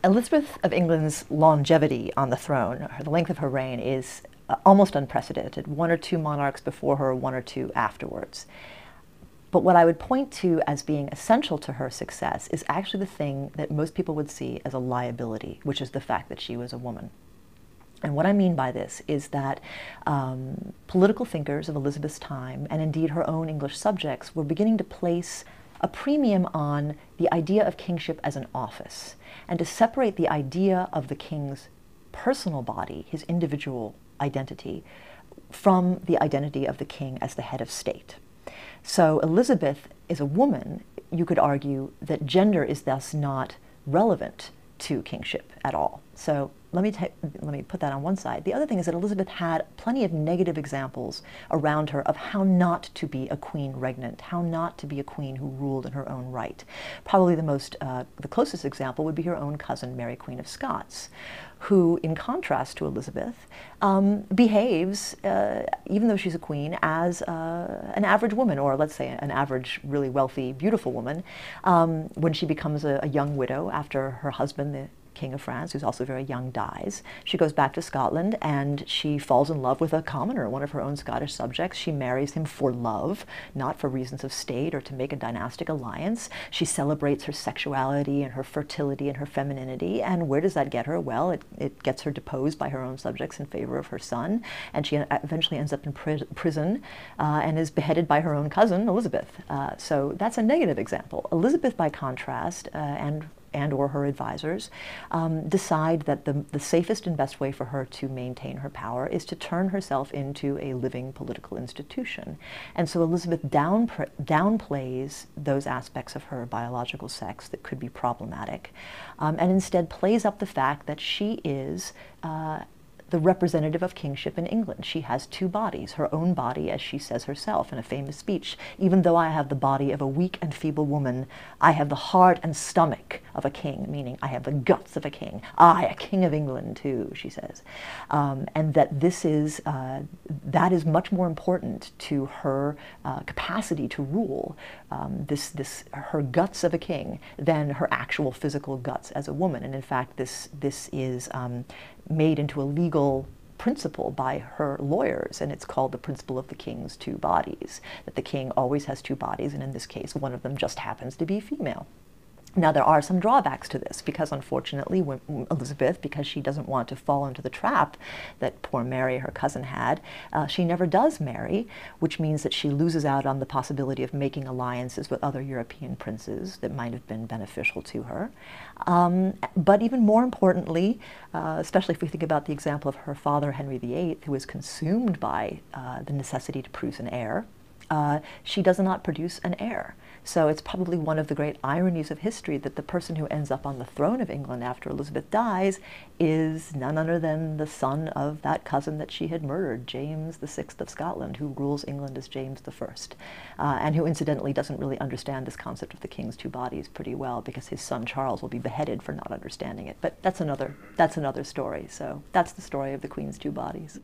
Elizabeth of England's longevity on the throne, the length of her reign, is almost unprecedented. One or two monarchs before her, one or two afterwards. But what I would point to as being essential to her success is actually the thing that most people would see as a liability, which is the fact that she was a woman. And what I mean by this is that political thinkers of Elizabeth's time, and indeed her own English subjects, were beginning to place a premium on the idea of kingship as an office, and to separate the idea of the king's personal body, his individual identity, from the identity of the king as the head of state. So Elizabeth is a woman. You could argue that gender is thus not relevant to kingship at all. So let me put that on one side. The other thing is that Elizabeth had plenty of negative examples around her of how not to be a queen regnant, how not to be a queen who ruled in her own right. Probably the closest example would be her own cousin, Mary, Queen of Scots, who, in contrast to Elizabeth, behaves, even though she's a queen, as an average woman, or let's say an average, really wealthy, beautiful woman, when she becomes a young widow after her husband, the King of France, who's also very young, dies. She goes back to Scotland and she falls in love with a commoner, one of her own Scottish subjects. She marries him for love, not for reasons of state or to make a dynastic alliance. She celebrates her sexuality and her fertility and her femininity. And where does that get her? Well, it gets her deposed by her own subjects in favor of her son. And she eventually ends up in prison and is beheaded by her own cousin, Elizabeth. So that's a negative example. Elizabeth, by contrast, and or her advisors, decide that the safest and best way for her to maintain her power is to turn herself into a living political institution. And so Elizabeth downplays those aspects of her biological sex that could be problematic, and instead plays up the fact that she is the representative of kingship in England. She has two bodies, her own body, as she says herself in a famous speech. Even though I have the body of a weak and feeble woman, I have the heart and stomach of a king, meaning I have the guts of a king. I, a king of England too, she says. And that that is much more important to her capacity to rule, her guts of a king, than her actual physical guts as a woman. And in fact, this is made into a legal principle by her lawyers, and it's called the principle of the king's two bodies, that the king always has two bodies, and in this case, one of them just happens to be female. Now, there are some drawbacks to this, because unfortunately, Elizabeth, because she doesn't want to fall into the trap that poor Mary, her cousin, had, she never does marry, which means that she loses out on the possibility of making alliances with other European princes that might have been beneficial to her. But even more importantly, especially if we think about the example of her father, Henry VIII, who was consumed by the necessity to produce an heir, she does not produce an heir. So it's probably one of the great ironies of history that the person who ends up on the throne of England after Elizabeth dies is none other than the son of that cousin that she had murdered, James VI of Scotland, who rules England as James I, and who incidentally doesn't really understand this concept of the king's two bodies pretty well, because his son Charles will be beheaded for not understanding it. But that's another story. So that's the story of the Queen's two bodies.